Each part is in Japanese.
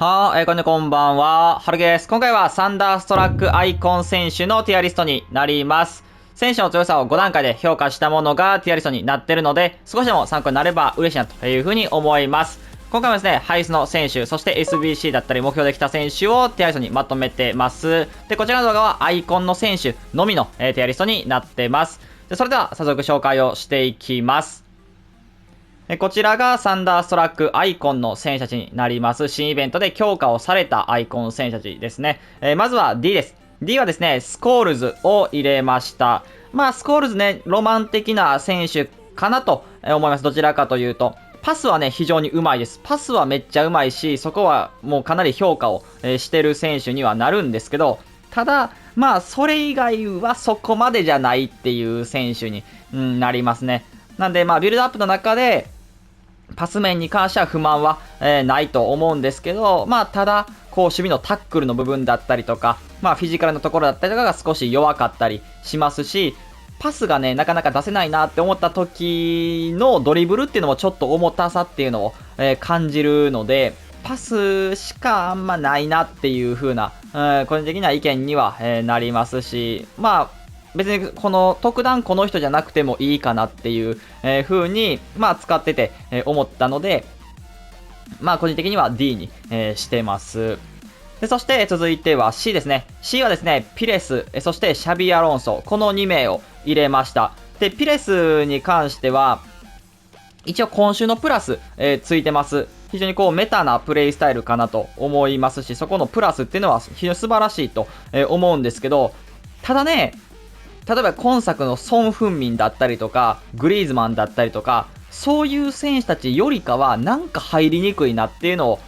こんばんは。はるげです。今回はサンダーストラックアイコン選手のティアリストになります。選手の強さを5段階で評価したものがティアリストになっているので、少しでも参考になれば嬉しいなというふうに思います。今回はですね、ハイスの選手、そして SBC だったり目標できた選手をティアリストにまとめてます。で、こちらの動画はアイコンの選手のみの、ティアリストになってます。で、それでは早速紹介をしていきます。こちらがサンダーストラックアイコンの選手たちになります。新イベントで強化をされたアイコン選手たちですね。まずは D です。D はですね、スコールズを入れました。スコールズね、ロマン的な選手かなと思います。どちらかというと。パスはね、非常にうまいです。パスはめっちゃうまいし、そこはもうかなり評価をしてる選手にはなるんですけど、ただ、それ以外はそこまでじゃないっていう選手に、なりますね。なんで、ビルドアップの中で、パス面に関しては不満は、ないと思うんですけど、ただ、こう、守備のタックルの部分だったりとか、フィジカルのところだったりとかが少し弱かったりしますし、パスがね、なかなか出せないなって思った時のドリブルっていうのもちょっと重たさっていうのを、感じるので、パスしかあんまないなっていう風な、個人的な意見には、なりますし、別にこの特段この人じゃなくてもいいかなっていう風に、使ってて、思ったので、個人的には D に、してます。でそして続いては C ですね。C はですね、ピレス、そしてシャビアロンソ、この2名を入れました。で、ピレスに関しては、一応今週のプラス、ついてます。非常にこうメタなプレイスタイルかなと思いますし、そこのプラスっていうのは非常に素晴らしいと思うんですけど、ただね、例えば今作のソン・フンミンだったりとか、グリーズマンだったりとか、そういう選手たちよりかはなんか入りにくいなっていうのを、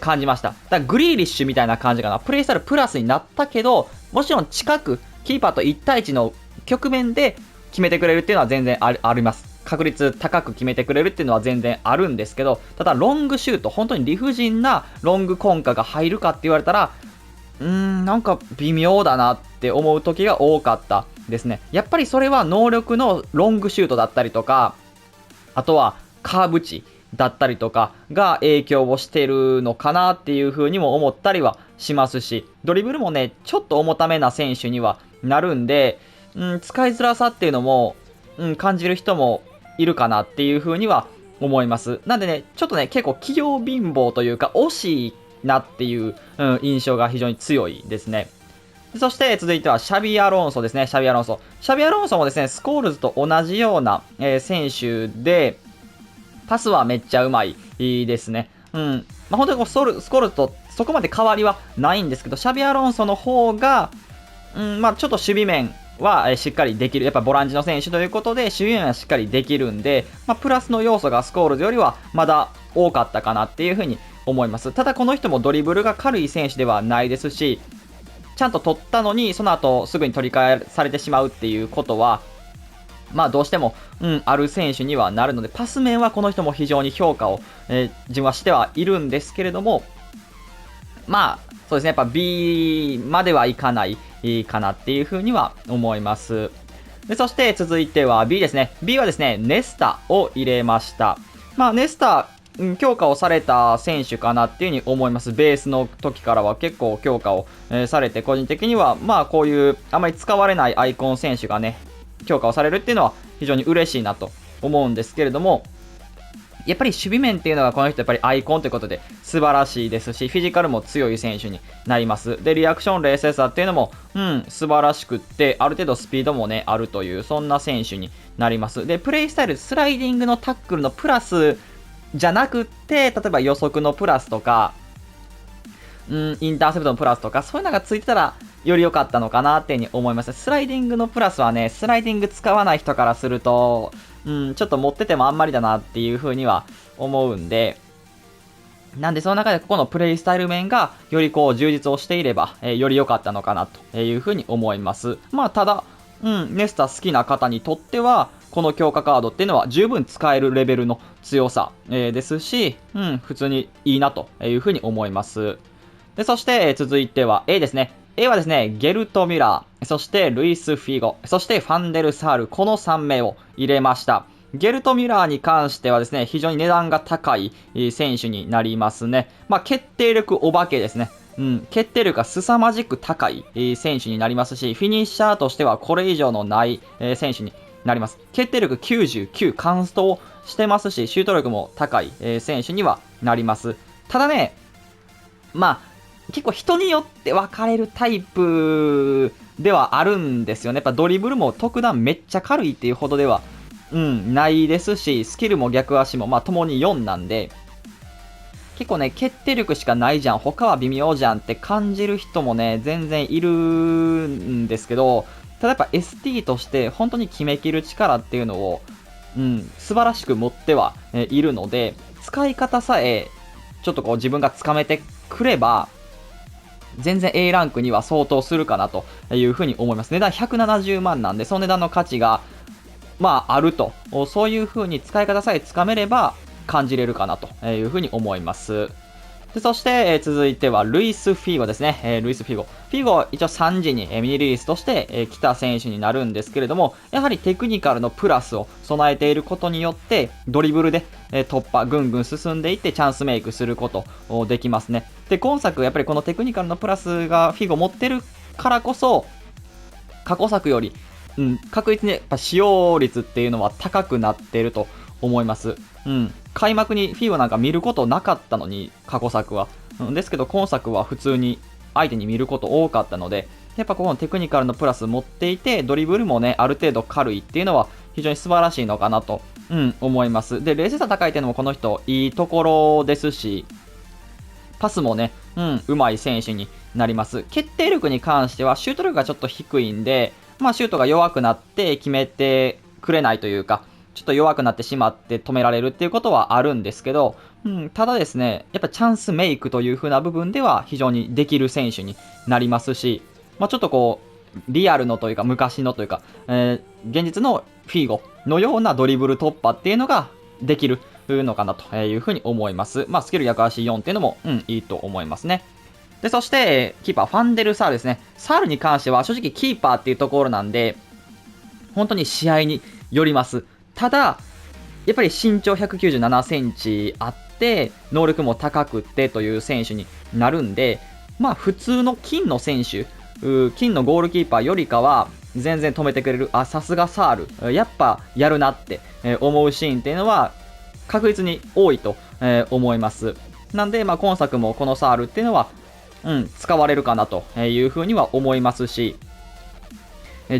感じました。だからグリーリッシュみたいな感じかな。プレイスタイルプラスになったけど、もちろん近く、キーパーと1対1の局面で決めてくれるっていうのは全然あります。確率高く決めてくれるっていうのは全然あるんですけど、ただロングシュート、本当に理不尽なロングコンカが入るかって言われたら、なんか微妙だなって思う時が多かったですね。やっぱりそれは能力のロングシュートだったりとか、あとはカーブ値だったりとかが影響をしてるのかなっていう風にも思ったりはしますし、ドリブルもね、ちょっと重ためな選手にはなるんで、使いづらさっていうのも、感じる人もいるかなっていう風には思います。なんでね、ちょっとね、結構器用貧乏というか、惜しいなっていう、印象が非常に強いですね。そして続いてはシャビアロンソですね。シャビアロンソ。シャビアロンソもですね、スコールズと同じような、選手で、パスはめっちゃうまいですね。本当にこうスコールズとそこまで変わりはないんですけど、シャビアロンソの方が、ちょっと守備面はしっかりできる。やっぱボランチの選手ということで、守備面はしっかりできるんで、プラスの要素がスコールズよりはまだ多かったかなっていうふうに思います。ただこの人もドリブルが軽い選手ではないですし、ちゃんと取ったのにその後すぐに取り返されてしまうっていうことはどうしても、ある選手にはなるので、パス面はこの人も非常に評価を、自分はしてはいるんですけれども、そうですね、やっぱ B まではいかないかなっていうふうには思います。でそして続いては B ですね。B はですね、ネスタを入れました。ネスタ、強化をされた選手かなっていうふうに思います。ベースの時からは結構強化を、されて、個人的には、こういうあまり使われないアイコン選手がね、強化をされるっていうのは非常に嬉しいなと思うんですけれども、やっぱり守備面っていうのがこの人やっぱりアイコンということで素晴らしいですし、フィジカルも強い選手になります。で、リアクション冷静さっていうのも、素晴らしくって、ある程度スピードもね、あるという、そんな選手になります。で、プレイスタイル、スライディングのタックルのプラスじゃなくって、例えば予測のプラスとか、インターセプトのプラスとか、そういうのがついてたら、より良かったのかなっていうふうに思います。スライディングのプラスはね、スライディング使わない人からすると、ちょっと持っててもあんまりだなっていう風には思うんで、なんでその中でここのプレイスタイル面がよりこう充実をしていれば、より良かったのかなという風に思います。ただ、ネスタ好きな方にとっては、この強化カードっていうのは十分使えるレベルの強さ、ですし、普通にいいなという風に思います。で、そして、続いては A ですね。A はですね、ゲルト・ミュラー、そしてルイス・フィゴ、そしてファンデル・サール、この3名を入れました。ゲルト・ミュラーに関してはですね、非常に値段が高い選手になりますね。まあ、決定力お化けですね。決定力が凄まじく高い選手になりますし、フィニッシャーとしてはこれ以上のない選手になります。決定力99、カンストをしてますし、シュート力も高い選手にはなります。ただね、まあ、結構人によって分かれるタイプではあるんですよね。やっぱドリブルも特段めっちゃ軽いっていうほどでは、ないですし、スキルも逆足も、まあ、共に4なんで、結構ね、決定力しかないじゃん、他は微妙じゃんって感じる人もね、全然いるんですけど、ただやっぱ ST として本当に決めきる力っていうのを、素晴らしく持ってはいるので、使い方さえちょっとこう自分がつかめてくれば、全然 A ランクには相当するかなというふうに思います。値段170万なんで、その値段の価値が、まあ、あると。そういうふうに使い方さえつかめれば感じれるかなというふうに思います。でそして、続いてはルイス・フィーゴですね。ルイス・フィーゴ。フィーゴは一応3時に、ミニリリースとして、来た選手になるんですけれども、やはりテクニカルのプラスを備えていることによって、ドリブルで、突破、ぐんぐん進んでいってチャンスメイクすることできますね。で、今作、やっぱりこのテクニカルのプラスがフィーゴ持ってるからこそ、過去作より、確実にやっぱ使用率っていうのは高くなっていると思います。開幕にフィーゴなんか見ることなかったのに、過去作は。ですけど、今作は普通に相手に見ること多かったので、やっぱこのテクニカルのプラス持っていて、ドリブルもね、ある程度軽いっていうのは非常に素晴らしいのかなと、思います。で、冷静さ高いっていうのもこの人、いいところですし、パスもね、うまい選手になります。決定力に関しては、シュート力がちょっと低いんで、まあ、シュートが弱くなって決めてくれないというか、ちょっと弱くなってしまって止められるっていうことはあるんですけど、ただですね、やっぱチャンスメイクという風な部分では非常にできる選手になりますし、まあ、ちょっとこう、リアルのというか昔のというか、現実のフィーゴのようなドリブル突破っていうのができるのかなというふうに思います。まあ、スキル逆足4っていうのも、いいと思いますね。で、そして、キーパー、ファンデルサールですね。サールに関しては、正直キーパーっていうところなんで、本当に試合によります。ただ、やっぱり身長197センチあって、能力も高くってという選手になるんで、まあ普通の金の選手、金のゴールキーパーよりかは、全然止めてくれる、さすがサール、やっぱやるなって思うシーンっていうのは、確実に多いと思います。なんで、まあ今作もこのサールっていうのは、使われるかなというふうには思いますし、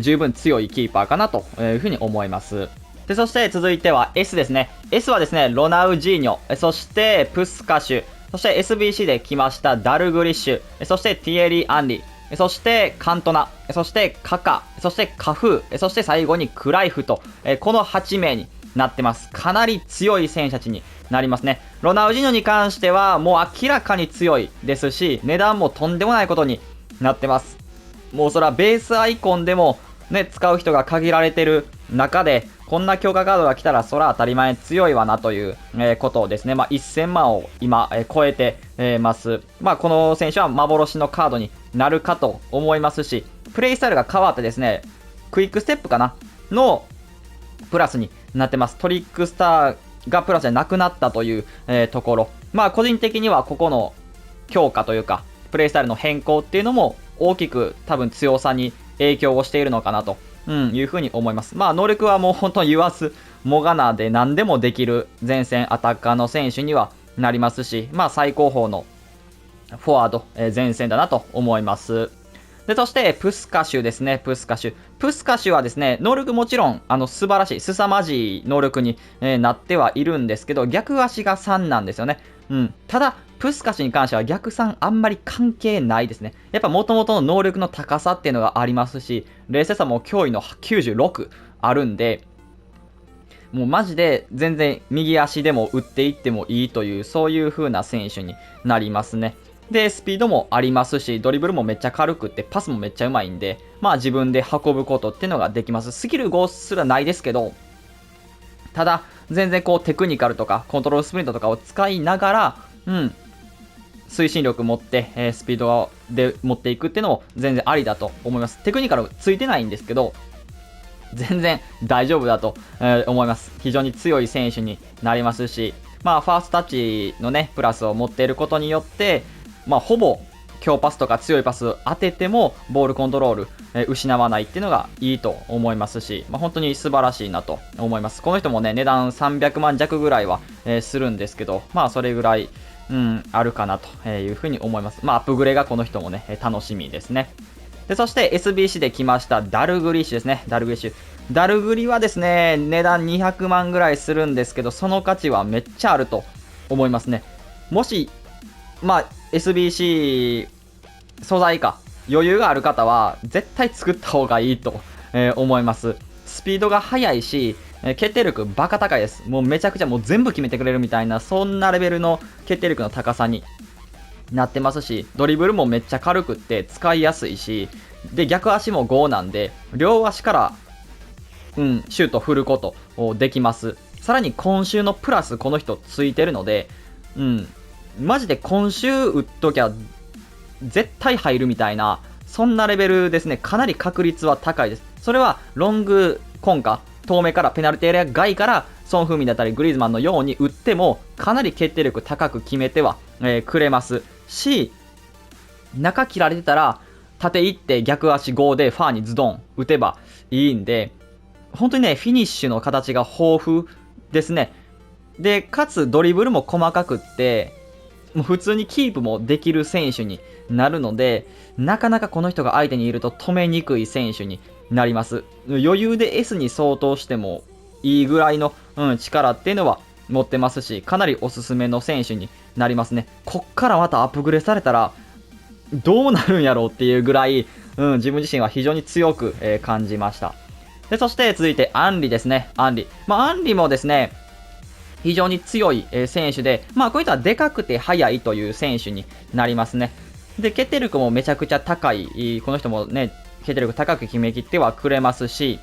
十分強いキーパーかなというふうに思います。で、そして続いては S ですね。S はですね、ロナウジーニョ、そしてプスカシュ、そして SBC で来ましたダルグリッシュ、そしてティエリー・アンリ、そしてカントナ、そしてカカ、そしてカフー、そして最後にクライフと、この8名になってます。かなり強い選手たちになりますね。ロナウジーニョに関してはもう明らかに強いですし、値段もとんでもないことになってます。もうそれはベースアイコンでもね、使う人が限られてる中で、こんな強化カードが来たらそら当たり前強いわなという、ことですね。まあ、1000万を今、超えて、ます。まあ、この選手は幻のカードになるかと思いますし、プレイスタイルが変わってですね、クイックステップかなのプラスになってます。トリックスターがプラスじゃなくなったという、ところ。まあ、個人的にはここの強化というか、プレイスタイルの変更っていうのも大きく多分強さに影響をしているのかなと、いうふうに思います。まあ能力はもう本当に言わずもがなで何でもできる前線アタッカーの選手にはなりますし、まあ最高峰のフォワード、前線だなと思います。で、そして、プスカシュですね、プスカシュ。プスカシュはですね、能力もちろん、素晴らしい、凄まじい能力に、なってはいるんですけど、逆足が3なんですよね。ただ、プスカシュに関しては逆3あんまり関係ないですね。やっぱ元々の能力の高さっていうのがありますし、冷静さも驚異の96あるんで、もうマジで全然右足でも打っていってもいいという、そういう風な選手になりますね。で、スピードもありますし、ドリブルもめっちゃ軽くって、パスもめっちゃうまいんで、まあ自分で運ぶことっていうのができます。スキル5すらないですけど、ただ、全然こうテクニカルとかコントロールスプリントとかを使いながら、推進力持って、スピードで持っていくっていうのも全然ありだと思います。テクニカルついてないんですけど、全然大丈夫だと、思います。非常に強い選手になりますし、ファーストタッチのね、プラスを持っていることによって、ほぼ強パスとか強いパス当ててもボールコントロール、失わないっていうのがいいと思いますし、本当に素晴らしいなと思います。この人もね、値段300万弱ぐらいは、するんですけど、それぐらい、あるかなというふうに思います。アップグレがこの人もね、楽しみですね。で、そして SBC で来ましたダルグリッシュですね。ダルグリッシュ。ダルグリはですね、値段200万ぐらいするんですけど、その価値はめっちゃあると思いますね。もし、SBC 素材か余裕がある方は絶対作った方がいいと、思います。スピードが速いし、決定力バカ高いです。もうめちゃくちゃもう全部決めてくれるみたいな、そんなレベルの決定力の高さになってますし、ドリブルもめっちゃ軽くって使いやすいし、で逆足も5なんで両足からシュート振ることできます。さらに今週のプラスこの人ついてるので、マジで今週打っときゃ絶対入るみたいな、そんなレベルですね。かなり確率は高いです。それはロングコンカ、遠目からペナルティエリア外からソン・フンミンだったりグリーズマンのように打ってもかなり決定力高く決めては、くれますし、中切られてたら縦行って逆足5でファーにズドン打てばいいんで、本当にね、フィニッシュの形が豊富ですね。で、かつドリブルも細かくって、もう普通にキープもできる選手になるので、なかなかこの人が相手にいると止めにくい選手になります。余裕で S に相当してもいいぐらいの、力っていうのは持ってますし、かなりおすすめの選手になりますね。こっからまたアップグレードされたらどうなるんやろうっていうぐらい、自分自身は非常に強く、感じました。で、そして続いてアンリですね。アンリ。アンリもですね、非常に強い選手で、こういったでかくて速いという選手になりますね。で、決定力もめちゃくちゃ高い。この人もね、決定力高く決めきってはくれますし、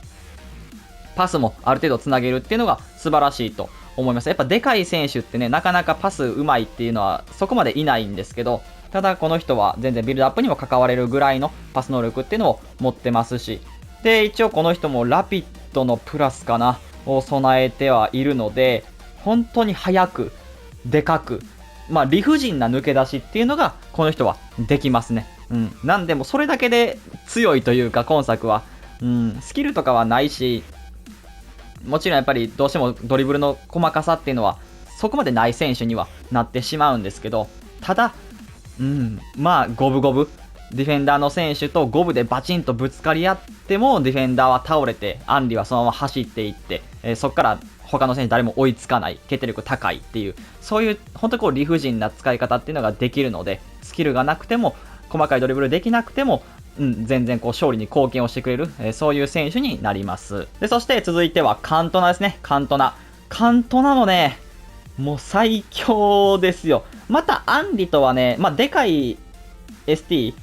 パスもある程度つなげるっていうのが素晴らしいと思います。やっぱでかい選手ってね、なかなかパスうまいっていうのはそこまでいないんですけど、ただこの人は全然ビルドアップにも関われるぐらいのパス能力っていうのを持ってますし、で、一応この人もラピッドのプラスかなを備えてはいるので、本当に速く、でかく、理不尽な抜け出しっていうのがこの人はできますね。なんでもそれだけで強いというか、今作は、スキルとかはないし、もちろんやっぱりどうしてもドリブルの細かさっていうのはそこまでない選手にはなってしまうんですけど、ただ、五分五分、ディフェンダーの選手と五分でバチンとぶつかり合ってもディフェンダーは倒れて、アンリはそのまま走っていって、そこから他の選手誰も追いつかない、決定力高いっていう、そういう本当に理不尽な使い方っていうのができるので、スキルがなくても細かいドリブルできなくても、全然勝利に貢献をしてくれる、そういう選手になります。で、そして続いてはカントナですね。カントナもね、もう最強ですよ。またアンリとはね、でかい ST、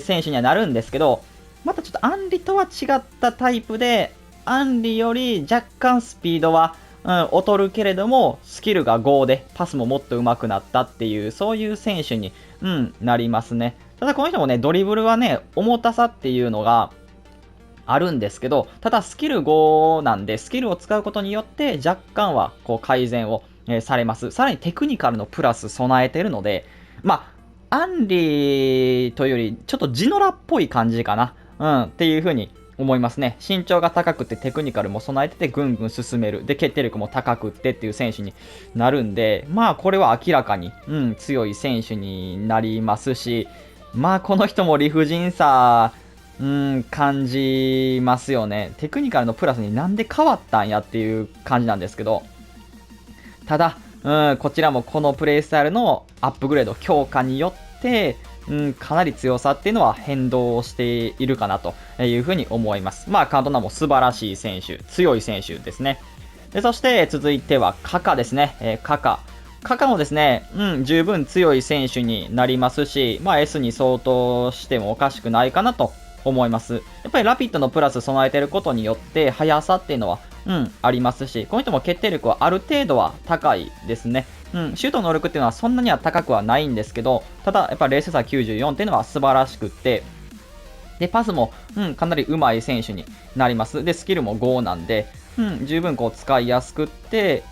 選手にはなるんですけど、またちょっとアンリとは違ったタイプで、アンリより若干スピードは、劣るけれども、スキルが5で、パスももっと上手くなったっていう、そういう選手に、なりますね。ただこの人もね、ドリブルはね、重たさっていうのがあるんですけど、ただスキル5なんで、スキルを使うことによって若干は改善を、されます。さらにテクニカルのプラス備えてるので、アンリというより、ちょっとジノラっぽい感じかな。っていう風に思いますね。身長が高くてテクニカルも備えててぐんぐん進める。で、決定力も高くってっていう選手になるんで、これは明らかに、強い選手になりますし、この人も理不尽さ、感じますよね。テクニカルのプラスになんで変わったんやっていう感じなんですけど、ただ、こちらもこのプレイスタイルのアップグレード、強化によって、かなり強さっていうのは変動しているかなというふうに思います。カントナも素晴らしい選手、強い選手ですね。で、そして続いてはカカですね。カカもですね、十分強い選手になりますし、S に相当してもおかしくないかなと思います。やっぱりラピッドのプラス備えてることによって速さっていうのはありますし、この人も決定力はある程度は高いですね。シュート能力っていうのはそんなには高くはないんですけど、ただやっぱ冷静さ94っていうのは素晴らしくって、で、パスも、かなり上手い選手になります。で、スキルも5なんで、十分こう使いやすくって、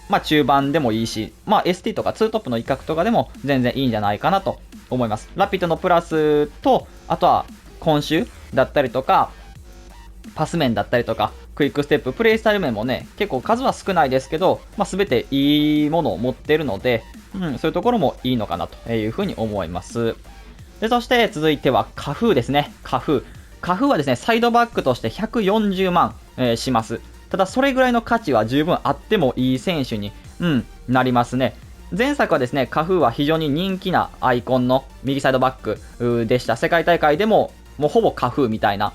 まあ中盤でもいいし、まあ ST とか2トップの威嚇とかでも全然いいんじゃないかなと思います。ラピッドのプラスと、あとは今週だったりとか、パス面だったりとか、クイックステップ、プレイスタイル面もね、結構数は少ないですけど、まあ全ていいものを持ってるので、そういうところもいいのかなというふうに思います。で、そして続いてはカフーですね。カフーはですね、サイドバックとして140万、します。ただ、それぐらいの価値は十分あってもいい選手に、なりますね。前作はですね、カフーは非常に人気なアイコンの右サイドバックでした。世界大会でも、もうほぼカフーみたいな、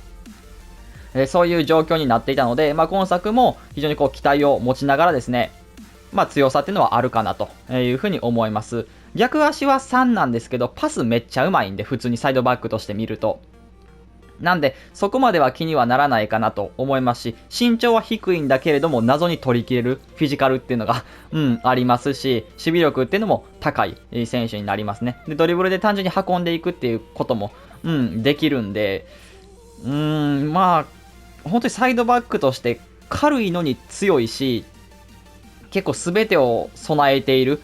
そういう状況になっていたので、まあ、今作も非常にこう期待を持ちながらですね、まあ、強さっていうのはあるかなというふうに思います。逆足は3なんですけど、パスめっちゃうまいんで、普通にサイドバックとして見ると。なんで、そこまでは気にはならないかなと思いますし、身長は低いんだけれども、謎に取り切れるフィジカルっていうのが、ありますし、守備力っていうのも高い選手になりますね。で、ドリブルで単純に運んでいくっていうことも、できるんで、まあ、本当にサイドバックとして軽いのに強いし、結構全てを備えている、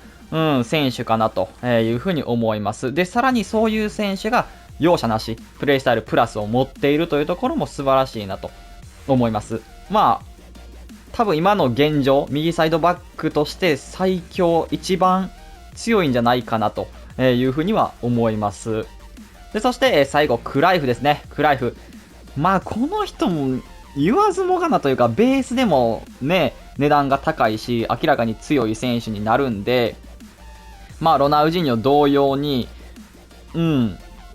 選手かなというふうに思います。で、さらにそういう選手が容赦なし、プレイスタイルプラスを持っているというところも素晴らしいなと思います。まあ、多分今の現状、右サイドバックとして最強、一番強いんじゃないかなというふうには思います。で、そして最後、クライフですね。クライフ。まあ、この人も言わずもがなというか、ベースでもね、値段が高いし、明らかに強い選手になるんで、まあ、ロナウジーニョ同様に、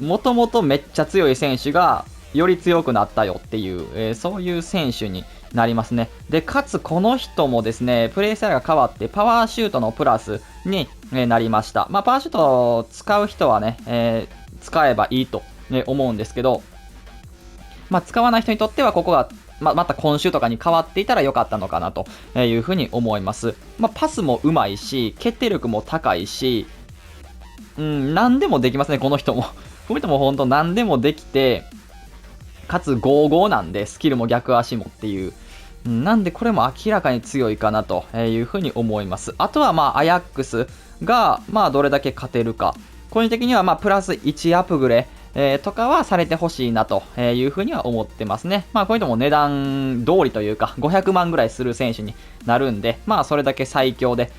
もともとめっちゃ強い選手が、より強くなったよっていう、そういう選手になりますね。で、かつこの人もですね、プレイスタイルが変わって、パワーシュートのプラスになりました。まあ、パワーシュートを使う人はね、使えばいいと思うんですけど、まあ、使わない人にとってはここがまた今週とかに変わっていたら良かったのかなというふうに思います。まあ、パスもうまいし、決定力も高いし、何でもできますね、この人も。この人も本当何でもできて、かつ55なんで、スキルも逆足もっていう。なんでこれも明らかに強いかなというふうに思います。あとはまあ、アヤックスが、まあ、どれだけ勝てるか。個人的にはまあ、プラス1アップグレとかはされてほしいなというふうには思ってますね。まあこういうのも値段通りというか500万ぐらいする選手になるんで、まあそれだけ最強で、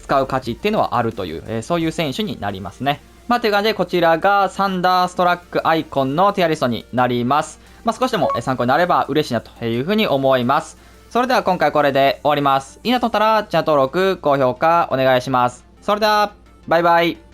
使う価値っていうのはあるという、そういう選手になりますね。まあという感じでこちらがサンダーストラックアイコンのティアリストになります。まあ少しでも参考になれば嬉しいなというふうに思います。それでは今回これで終わります。いいなと思ったらチャンネル登録、高評価お願いします。それでは、バイバイ。